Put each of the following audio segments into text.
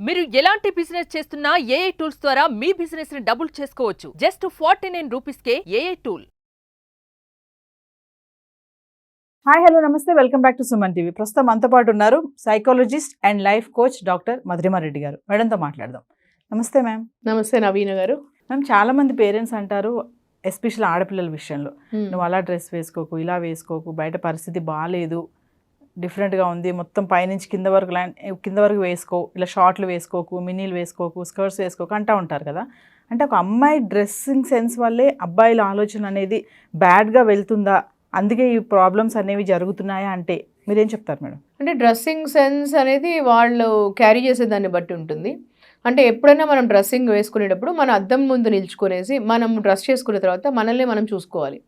మీరు ఎలాంటి బిజినెస్ చేస్తున్నా ఏఐ టూల్స్ ద్వారా మీ బిజినెస్ ని డబుల్ చేసుకోవచ్చు. జస్ట్ 49 రూపీస్కే ఏఐ టూల్. హాయ్ హలో నమస్తే, welcome back to Suman TV. ప్రస్తుతం మనతో పాటు ఉన్నారు psychologist and life coach doctor Madhurima Reddy గారు. మేడంతో మాట్లాడదాం. నమస్తే మ్యామ్. నమస్తే నవీన గారు. మ్యామ్, చాలా మంది పేరెంట్స్ అంటారు, ఎస్పెషల్ ఆడపిల్లల విషయంలో, నువ్వు అలా డ్రెస్ వేసుకోకు, ఇలా వేసుకోకు, బయట పరిస్థితి బాగాలేదు, డిఫరెంట్గా ఉంది, మొత్తం పైనుంచి కింద వరకు వేసుకో, ఇలా షార్ట్లు వేసుకోకు, మిన్నీలు వేసుకోకు, స్కర్ట్స్ వేసుకోకు అంటూ ఉంటారు కదా. అంటే ఒక అమ్మాయి డ్రెస్సింగ్ సెన్స్ వల్లే అబ్బాయిల ఆలోచన అనేది బ్యాడ్గా వెళ్తుందా, అందుకే ఈ ప్రాబ్లమ్స్ అనేవి జరుగుతున్నాయా అంటే మీరేం చెప్తారు మేడం? అంటే డ్రెస్సింగ్ సెన్స్ అనేది వాళ్ళు క్యారీ చేసే దాన్ని బట్టి ఉంటుంది. అంటే ఎప్పుడైనా మనం డ్రెస్సింగ్ వేసుకునేటప్పుడు మన అద్దం ముందు నిల్చుకునేసి మనం డ్రెస్ చేసుకున్న తర్వాత మనల్ని మనం చూసుకోవాలి.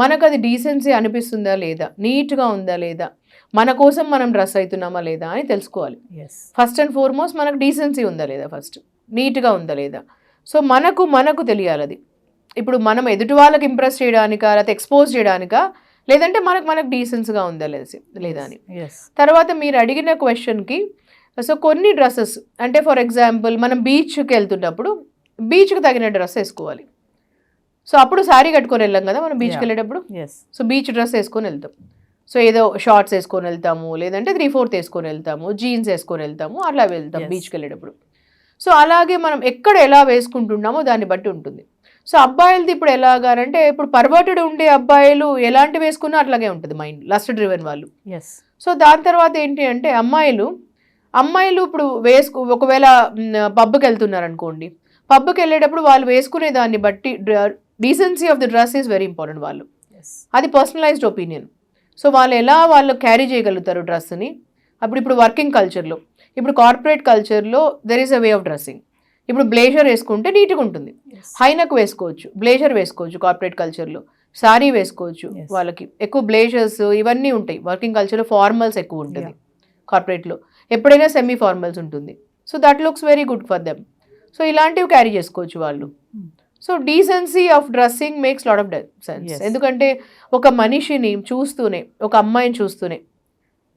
మనకు అది డీసెన్సీ అనిపిస్తుందా లేదా, నీట్గా ఉందా లేదా, మన కోసం మనం డ్రెస్ అవుతున్నామా లేదా అని తెలుసుకోవాలి. ఫస్ట్ అండ్ ఫార్మోస్ట్ మనకు డీసెన్సీ ఉందా లేదా, ఫస్ట్ నీట్గా ఉందా లేదా. సో మనకు తెలియాలి అది. ఇప్పుడు మనం ఎదుటి వాళ్ళకి ఇంప్రెస్ చేయడానికా, లేకపోతే ఎక్స్పోజ్ చేయడానికా, లేదంటే మనకు డీసెన్స్గా ఉందా లేదా అని. తర్వాత మీరు అడిగిన క్వశ్చన్కి, సో కొన్ని డ్రెస్సెస్ అంటే ఫర్ ఎగ్జాంపుల్ మనం బీచ్కి వెళ్తున్నప్పుడు బీచ్కి తగిన డ్రెస్ వేసుకోవాలి. సో అప్పుడు శారీ కట్టుకొని వెళ్ళాం కదా మనం బీచ్కి వెళ్ళేటప్పుడు. సో బీచ్ డ్రెస్ వేసుకొని వెళ్తాం. సో ఏదో షార్ట్స్ వేసుకొని వెళ్తాము, లేదంటే 3/4 వేసుకొని వెళ్తాము, జీన్స్ వేసుకొని వెళ్తాము, అట్లా వెళ్తాం బీచ్కి వెళ్ళేటప్పుడు. సో అలాగే మనం ఎక్కడ ఎలా వేసుకుంటున్నామో దాన్ని బట్టి ఉంటుంది. సో అబ్బాయిలది ఇప్పుడు ఎలాగానంటే, ఇప్పుడు పర్వర్టెడ్ ఉండే అబ్బాయిలు ఎలాంటి వేసుకున్నా అట్లాగే ఉంటుంది మైండ్, లస్ట్ డ్రివెన్ వాళ్ళు. సో దాని తర్వాత ఏంటి అంటే అమ్మాయిలు ఇప్పుడు ఒకవేళ పబ్కి వెళ్తున్నారు అనుకోండి, పబ్కి వెళ్ళేటప్పుడు వాళ్ళు వేసుకునే దాన్ని బట్టి decency of the dress is very important. వాళ్ళు అది పర్సనలైజ్డ్ ఒపీనియన్. సో వాళ్ళు క్యారీ చేయగలుగుతారు డ్రెస్ని. ఇప్పుడు వర్కింగ్ కల్చర్లో, ఇప్పుడు కార్పొరేట్ కల్చర్లో there is a way of dressing. ఇప్పుడు బ్లేజర్ వేసుకుంటే నీట్గా ఉంటుంది, హైనక్ వేసుకోవచ్చు, బ్లేజర్ వేసుకోవచ్చు కార్పొరేట్ కల్చర్లో, సారీ వేసుకోవచ్చు. వాళ్ళకి ఎక్కువ బ్లేజర్స్ ఇవన్నీ ఉంటాయి. వర్కింగ్ కల్చర్లో ఫార్మల్స్ ఎక్కువ ఉంటుంది, కార్పొరేట్లో ఎప్పుడైనా సెమీ ఫార్మల్స్ ఉంటుంది. So that looks very good for them. So ఇలాంటివి క్యారీ చేసుకోవచ్చు వాళ్ళు. So decency of dressing makes lot of sense. ఎందుకంటే ఒక మనిషిని చూస్తూనే, ఒక అమ్మాయిని చూస్తూనే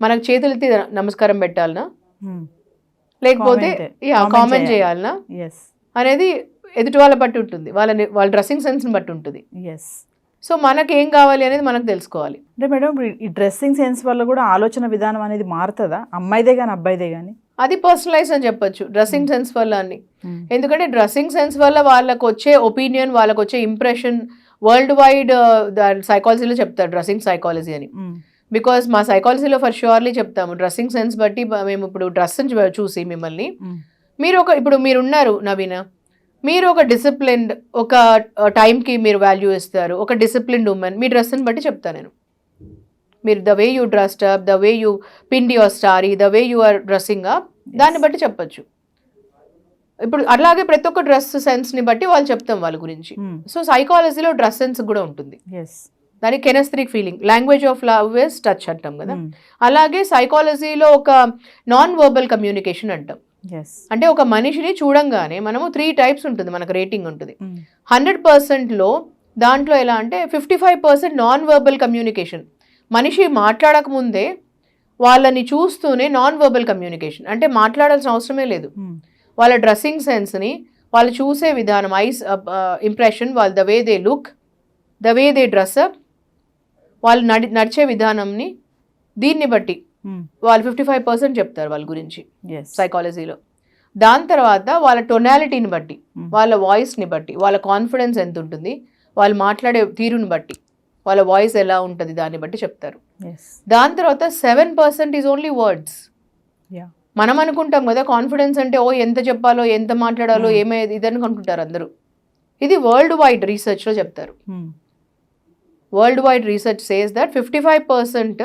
మనకు చేతులెత్తి నమస్కారం పెట్టాలనా, లేకపోతే కామెంట్ చేయాలనా అనేది ఎదుటి వాళ్ళ బట్టి ఉంటుంది, వాళ్ళ డ్రెస్సింగ్ సెన్స్ని బట్టి ఉంటుంది. సో మనకేం కావాలి అనేది మనకు తెలుసుకోవాలి. అంటే మేడం, ఈ డ్రెస్సింగ్ సెన్స్ వల్ల కూడా ఆలోచన విధానం అనేది మారుతుందా, అమ్మాయిదే కానీ అబ్బాయిదే కానీ? అది పర్సనలైజ్ అని చెప్పొచ్చు డ్రెస్సింగ్ సెన్స్ వల్ల అని. ఎందుకంటే డ్రెస్సింగ్ సెన్స్ వల్ల వాళ్ళకు వచ్చే ఒపీనియన్, వాళ్ళకు వచ్చే ఇంప్రెషన్ వరల్డ్ వైడ్ సైకాలజీలో చెప్తారు, డ్రెస్సింగ్ సైకాలజీ అని. బికాస్ మా సైకాలజీలో ఫర్ ష్యూర్లీ చెప్తాము, డ్రెస్సింగ్ సెన్స్ బట్టి మేము ఇప్పుడు డ్రెస్ని చూసి మిమ్మల్ని, ఇప్పుడు మీరున్నారు నవీన, మీరు ఒక డిసిప్లిన్డ్, ఒక టైంకి మీరు వాల్యూ ఇస్తారు, ఒక డిసిప్లిన్డ్ ఉమెన్, మీ డ్రెస్ని బట్టి చెప్తాను నేను. మీరు the way you dressed up, the way you pin your story, the way you are dressing up, దాన్ని బట్టి చెప్పచ్చు. ఇప్పుడు అలాగే ప్రతి ఒక్క డ్రెస్ సెన్స్ని బట్టి వాళ్ళు చెప్తాం వాళ్ళ గురించి. సో సైకాలజీలో డ్రెస్ సెన్స్ కూడా ఉంటుంది. దానికి kinaesthetic feeling, language of love is touch అంటాం కదా. అలాగే సైకాలజీలో ఒక నాన్ వర్బల్ కమ్యూనికేషన్ అంటాం. అంటే ఒక మనిషిని చూడంగానే మనము 3 టైప్స్ ఉంటుంది, మనకు రేటింగ్ ఉంటుంది. 100%లో దాంట్లో ఎలా అంటే 55% నాన్ వర్బల్ కమ్యూనికేషన్. మనిషి మాట్లాడక ముందే వాళ్ళని చూస్తూనే నాన్ వర్బల్ కమ్యూనికేషన్, అంటే మాట్లాడాల్సిన అవసరమే లేదు. వాళ్ళ డ్రెస్సింగ్ సెన్స్ని, వాళ్ళు చూసే విధానం, ఐస్ ఇంప్రెషన్, వాళ్ళ the way they look, the way they dress up, వాళ్ళు నడిచే విధానంని, దీన్ని బట్టి వాళ్ళు 55% చెప్తారు వాళ్ళ గురించి సైకాలజీలో. దాని తర్వాత వాళ్ళ టొనాలిటీని బట్టి, వాళ్ళ వాయిస్ని బట్టి, వాళ్ళ కాన్ఫిడెన్స్ ఎంత ఉంటుంది, వాళ్ళు మాట్లాడే తీరుని బట్టి, వాళ్ళ వాయిస్ ఎలా ఉంటుంది, దాన్ని బట్టి చెప్తారు. దాని తర్వాత 7% ఈజ్ ఓన్లీ వర్డ్స్. మనం అనుకుంటాం కదా కాన్ఫిడెన్స్ అంటే ఎంత చెప్పాలో, ఎంత మాట్లాడాలో, ఏమైంది ఇదని అనుకుంటారు అందరూ. ఇది వరల్డ్ వైడ్ రీసెర్చ్లో చెప్తారు. World wide research says that 55%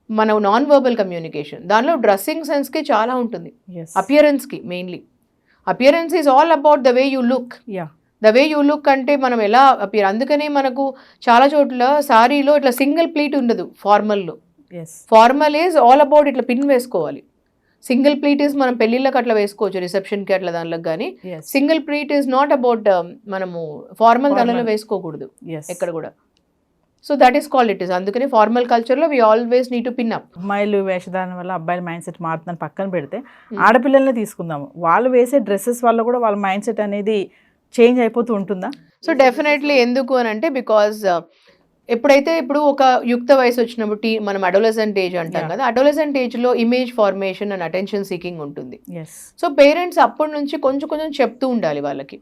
మన నాన్ వర్బల్ కమ్యూనికేషన్. దానిలో డ్రెస్సింగ్ సెన్స్కి చాలా ఉంటుంది, అపియరెన్స్కి mainly. Appearance is all about the way you look. The way you look అంటే మనం ఎలా అపియర్. అందుకనే మనకు చాలా చోట్ల సారీలో ఇట్లా సింగిల్ ప్లీట్ ఉండదు ఫార్మల్లో. ఫార్మల్ ఈజ్ ఆల్ అబౌట్ ఇట్లా పిన్ వేసుకోవాలి. సింగిల్ ప్లీట్ ఈజ్ మనం పెళ్ళిళ్ళకి అట్లా వేసుకోవచ్చు, రిసెప్షన్కి అట్లా దానిలోకి. కానీ single pleat is not about మనము ఫార్మల్ దానిలో వేసుకోకూడదు ఎక్కడ కూడా. So that is called it is. అందుకని ఫార్మల్ కల్చర్లో we always need to pin up. అమ్మాయిలు వేషధారణ వల్ల అబ్బాయిల మైండ్ సెట్ మారుతుందని పక్కన పెడితే ఆడపిల్లల్ని తీసుకుందాము, వాళ్ళు వేసే డ్రెస్సెస్ వల్ల కూడా వాళ్ళ మైండ్ సెట్ అనేది చేంజ్ అయిపోతూ ఉంటుందా? సో డెఫినెట్లీ ఎందుకు అని అంటే బికాజ్ ఎప్పుడైతే ఇప్పుడు ఒక యుక్త వయసు వచ్చినప్పుడు మనం అడోలసెంట్ ఏజ్ అంటాం కదా, అడోలసెంట్ ఏజ్లో image formation and attention seeking ఉంటుంది. సో పేరెంట్స్ అప్పటి నుంచి కొంచెం కొంచెం చెప్తూ ఉండాలి వాళ్ళకి.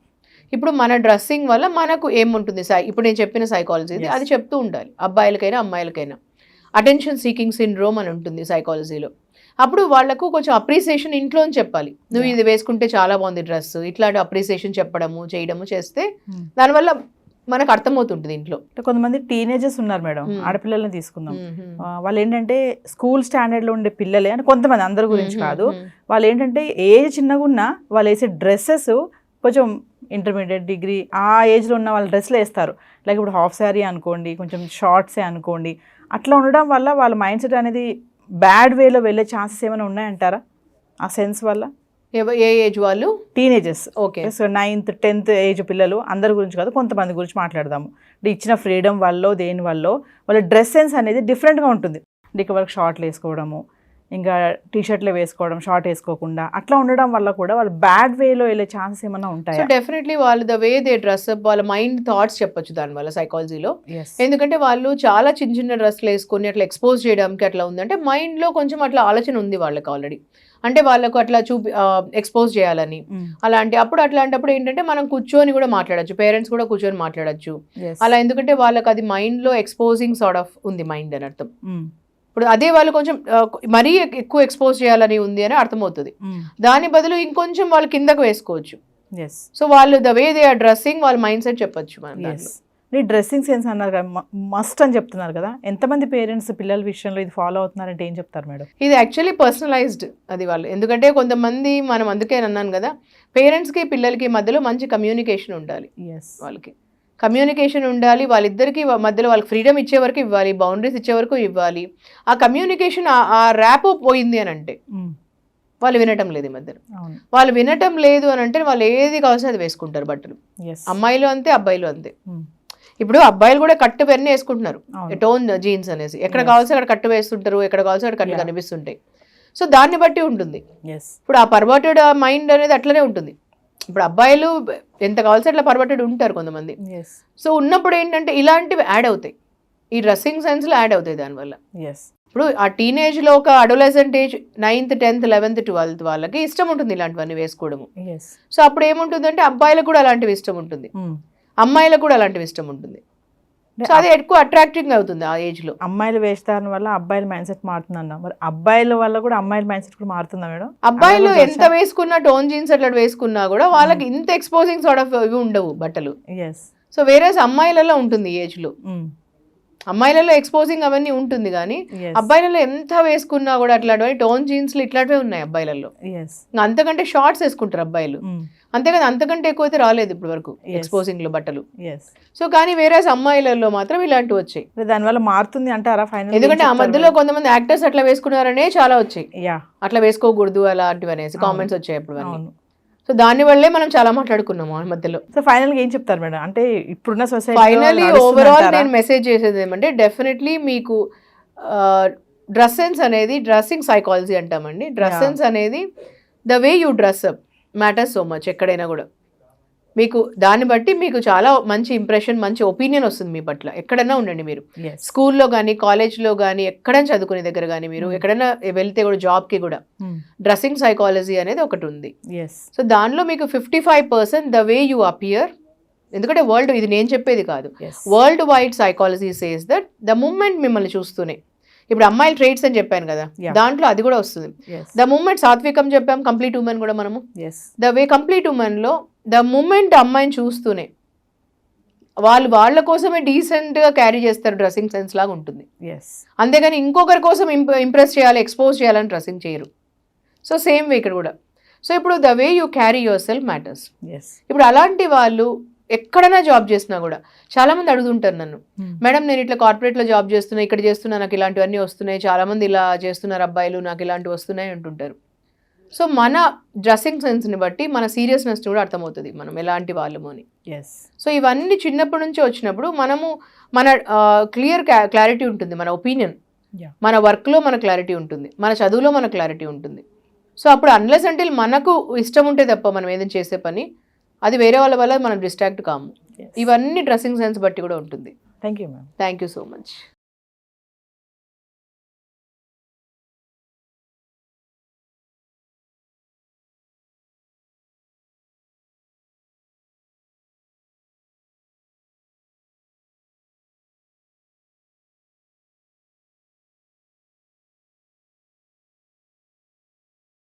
ఇప్పుడు మన డ్రెస్సింగ్ వల్ల మనకు ఏముంటుంది, ఇప్పుడు నేను చెప్పిన సైకాలజీ అది చెప్తూ ఉండాలి అబ్బాయిలకైనా అమ్మాయిలకైనా. అటెన్షన్ సీకింగ్ సిండ్రోమ్ అని ఉంటుంది సైకాలజీలో. అప్పుడు వాళ్ళకు కొంచెం అప్రిసియేషన్ ఇంట్లో చెప్పాలి, నువ్వు ఇది వేసుకుంటే చాలా బాగుంది డ్రెస్, ఇట్లాంటి అప్రిసియేషన్ చెప్పడము చేయడము చేస్తే దానివల్ల మనకు అర్థమవుతుంటుంది ఇంట్లో. కొంతమంది టీనేజర్స్ ఉన్నారు మేడం, ఆడపిల్లల్ని తీసుకుందాం, వాళ్ళు ఏంటంటే స్కూల్ స్టాండర్డ్ లో ఉండే పిల్లలే అని, కొంతమంది అందరి గురించి కాదు, వాళ్ళు ఏంటంటే ఏజ్ చిన్నగా ఉన్నా వాళ్ళు వేసే డ్రెస్సెస్ కొంచెం ఇంటర్మీడియట్ డిగ్రీ ఆ ఏజ్లో ఉన్న వాళ్ళ డ్రెస్లు వేస్తారు. లైక్ ఇప్పుడు హాఫ్ శారీ అనుకోండి, కొంచెం షార్ట్సే అనుకోండి, అట్లా ఉండడం వల్ల వాళ్ళ మైండ్ సెట్ అనేది బ్యాడ్ వేలో వెళ్ళే ఛాన్సెస్ ఏమైనా ఉన్నాయంటారా ఆ సెన్స్ వల్ల? ఏ ఏజ్ వాళ్ళు? Teenagers. Okay. So 9th 10th age పిల్లలు, అందరి గురించి కాదు, కొంతమంది గురించి మాట్లాడదాము. ఇచ్చిన ఫ్రీడమ్ వల్ల దేని వల్ల వాళ్ళ డ్రెస్ సెన్స్ అనేది డిఫరెంట్గా ఉంటుంది. ఇక వాళ్ళకి షార్ట్లు వేసుకోవడము, ఇంకా టీషర్ట్లు వేసుకోవడం, షార్ట్ వేసుకోకుండా అట్లా ఉండడం వల్ల కూడా వాళ్ళు బ్యాడ్ వేలో వెళ్ళే ఛాన్సెస్ ఏమైనా ఉంటాయి? సో డెఫినెట్లీ వాళ్ళు the way they dress up, వాళ్ళ మైండ్ థాట్స్ చెప్పొచ్చు దానివల్ల సైకాలజీలో. ఎందుకంటే వాళ్ళు చాలా చిన్న చిన్న డ్రెస్లు వేసుకొని అట్లా ఎక్స్పోజ్ చేయడానికి అట్లా ఉందంటే మైండ్లో కొంచెం అట్లా ఆలోచన ఉంది వాళ్ళకి ఆల్రెడీ, అంటే వాళ్ళకు అట్లా ఎక్స్పోజ్ చేయాలని. అట్లాంటప్పుడు ఏంటంటే మనం కూర్చొని కూడా మాట్లాడచ్చు, పేరెంట్స్ కూడా కూర్చొని మాట్లాడచ్చు అలా. ఎందుకంటే వాళ్ళకి అది మైండ్లో ఎక్స్పోజింగ్ సార్ట్ ఆఫ్ ఉంది మైండ్ అని అర్థం. ఇప్పుడు అదే వాళ్ళు కొంచెం మరీ ఎక్కువ ఎక్స్పోజ్ చేయాలని ఉంది అని అర్థమవుతుంది. దాని బదులు ఇంకొంచెం వాళ్ళు కిందకు వేసుకోవచ్చు. సో వాళ్ళు the way they are dressing వాళ్ళ మైండ్ సెట్ చెప్పొచ్చు మనం. డ్రెస్సింగ్ సెన్స్ అన్నారు కదా, మస్ట్ అని చెప్తున్నారు కదా, ఎంతమంది పేరెంట్స్ పిల్లల విషయంలో ఇది ఫాలో అవుతున్నారంటే ఏం చెప్తారు మేడం? ఇది యాక్చువల్లీ పర్సనలైజ్డ్ అది వాళ్ళు. ఎందుకంటే కొంతమంది మనం అందుకే అన్నాను కదా, పేరెంట్స్కి పిల్లలకి మధ్యలో మంచి కమ్యూనికేషన్ ఉండాలి. వాళ్ళకి కమ్యూనికేషన్ ఉండాలి, వాళ్ళిద్దరికి మధ్యలో వాళ్ళకి ఫ్రీడమ్ ఇచ్చే వరకు ఇవ్వాలి, బౌండరీస్ ఇచ్చే వరకు ఇవ్వాలి. ఆ కమ్యూనికేషన్ ఆ ర్యాప్ పోయింది అని అంటే వాళ్ళు వినటం లేదు ఈ మధ్యలో. వాళ్ళు వినటం లేదు అని అంటే వాళ్ళు ఏది కావాల్సిన అది వేసుకుంటారు బట్టలు. అమ్మాయిలు అంతే, అబ్బాయిలు అంతే. ఇప్పుడు అబ్బాయిలు కూడా కట్టు పెన్ని వేసుకుంటున్నారు, టోన్ జీన్స్ అనేసి. ఎక్కడ కావాల్సి అక్కడ కట్టు వేస్తుంటారు, ఎక్కడ కావాల్సి అక్కడ కట్టు కనిపిస్తుంటాయి. సో దాన్ని బట్టి ఉంటుంది. ఇప్పుడు ఆ పర్వర్టెడ్ మైండ్ అనేది అట్లనే ఉంటుంది. ఇప్పుడు అబ్బాయిలు ఎంత కావాల్సి అట్లా పర్వర్టెడ్ ఉంటారు కొంతమంది. సో ఉన్నప్పుడు ఏంటంటే ఇలాంటివి యాడ్ అవుతాయి, ఈ డ్రెస్సింగ్ సెన్స్లో యాడ్ అవుతాయి దానివల్ల. ఇప్పుడు ఆ టీనేజ్లో ఒక adolescent age 9th 10th 11th 12th వాళ్ళకి ఇష్టం ఉంటుంది ఇలాంటివన్నీ వేసుకోవడము. సో అప్పుడు ఏముంటుందంటే అబ్బాయిలకు కూడా అలాంటివి ఇష్టం ఉంటుంది, అమ్మాయిలకు కూడా అలాంటివి ఇష్టం ఉంటుంది. సో అది ఎక్కువ అట్రాక్టింగ్ అవుతుంది ఆ ఏజ్ లో. అమ్మాయిల వేషధారణ వల్ల అబ్బాయిల మైండ్ సెట్ మారుతుందన్న, మరి అబ్బాయిల వల్ల కూడా అమ్మాయిల మైండ్ సెట్ కూడా మారుతుందా మేడం? అబ్బాయిలు ఎంత వేసుకున్నా, టోన్ జీన్స్ అట్లా వేసుకున్నా కూడా వాళ్ళకి ఇంత ఎక్స్పోజింగ్ సార్ట్ ఆఫ్ ఇవి ఉండవు బట్టలు. సో వేరే అమ్మాయిలలో ఉంటుంది ఈ ఏజ్ లో, అమ్మాయిలలో ఎక్స్పోజింగ్ అవన్నీ ఉంటుంది, కానీ అబ్బాయిలలో ఎంత వేసుకున్నా కూడా అట్లాంటివి టోన్ జీన్స్లు ఇట్లాంటివే ఉన్నాయి అబ్బాయిలలో. అంతకంటే షార్ట్స్ వేసుకుంటారు అబ్బాయిలు, అంతేకాదు అంతకంటే ఎక్కువ అయితే రాలేదు ఇప్పటి వరకు ఎక్స్పోజింగ్ లో బట్టలు. సో కానీ వేరే అమ్మాయిలలో మాత్రం ఇలాంటివి వచ్చాయి. దానివల్ల మారుతుంది అంటారా ఫైనల్? ఎందుకంటే ఆ మధ్యలో కొంతమంది యాక్టర్స్ అట్లా వేసుకున్నారనే చాలా వచ్చాయి, అట్లా వేసుకోకూడదు అలాంటివి అనేసి కామెంట్స్ వచ్చాయి అప్పుడు. సో దాని వల్లే మనం చాలా మాట్లాడుకున్నాము ఆ మధ్యలో. సో ఫైనల్ గా ఏం చెప్తారు మేడం, అంటే ఇప్పుడున్న సొసైటీ ఫైనలీ ఓవరాల్ నేను మెసేజ్ చేసేది ఏమంటే, డెఫినెట్లీ మీకు డ్రెస్ సెన్స్ అనేది, డ్రెస్సింగ్ సైకాలజీ అంటామండి, డ్రెస్ సెన్స్ అనేది the way you dress up matters so much. ఎక్కడైనా కూడా మీకు దాన్ని బట్టి మీకు చాలా మంచి ఇంప్రెషన్, మంచి ఒపీనియన్ వస్తుంది మీ పట్ల. ఎక్కడైనా ఉండండి మీరు, స్కూల్లో కానీ కాలేజ్లో కానీ ఎక్కడైనా చదువుకునే దగ్గర కానీ మీరు ఎక్కడైనా వెళ్తే కూడా జాబ్కి కూడా డ్రెస్సింగ్ సైకాలజీ అనేది ఒకటి ఉంది. సో దానిలో మీకు 55% ద వే యూ అపియర్. ఎందుకంటే వరల్డ్, ఇది నేను చెప్పేది కాదు, world wide psychology says that the moment మిమ్మల్ని చూస్తూనే, ఇప్పుడు అమ్మాయిల ట్రేట్స్ అని చెప్పాను కదా, దాంట్లో అది కూడా వస్తుంది. ద మూమెంట్ సాత్వికం చెప్పాం, కంప్లీట్ ఉమెన్ కూడా మనము. ద వే కంప్లీట్ ఉమెన్ లో ద మూమెంట్ అమ్మాయిని చూస్తూనే వాళ్ళు వాళ్ళ కోసమే డీసెంట్ గా క్యారీ చేస్తారు, డ్రెస్సింగ్ సెన్స్ లాగా ఉంటుంది. అంతేగాని ఇంకొకరి కోసం ఇంప్రెస్ చేయాలి, ఎక్స్పోజ్ చేయాలని డ్రెస్సింగ్ చేయరు. సో సేమ్ వే ఇక్కడ కూడా. సో ఇప్పుడు the way you carry your self matters. ఇప్పుడు అలాంటి వాళ్ళు ఎక్కడైనా జాబ్ చేసినా కూడా చాలా మంది అడుగుతుంటారు నన్ను, మేడం నేను ఇట్లా కార్పొరేట్లో జాబ్ చేస్తున్నా, ఇక్కడ చేస్తున్నా, నాకు ఇలాంటివన్నీ వస్తున్నాయి, చాలా మంది ఇలా చేస్తున్నారు అబ్బాయిలు, నాకు ఇలాంటివి వస్తున్నాయి అంటుంటారు. సో మన డ్రెస్సింగ్ సెన్స్ని బట్టి మన సీరియస్నెస్ కూడా అర్థమవుతుంది మనం ఎలాంటి వాళ్ళము అని. ఎస్. సో ఇవన్నీ చిన్నప్పటి నుంచి వచ్చినప్పుడు మనము మన క్లారిటీ ఉంటుంది, మన ఒపీనియన్, Yeah. మన వర్క్లో మన క్లారిటీ ఉంటుంది, మన చదువులో మన క్లారిటీ ఉంటుంది. సో అప్పుడు అన్లెస్ అంటే మనకు ఇష్టం ఉంటే తప్ప మనం ఏదైనా చేసే పని అది వేరే వాళ్ళ వల్ల మనం డిస్ట్రాక్ట్ కాము. Yes. ఇవన్నీ డ్రెస్సింగ్ సెన్స్ బట్టి కూడా ఉంటుంది. Thank you ma'am. Thank you so much.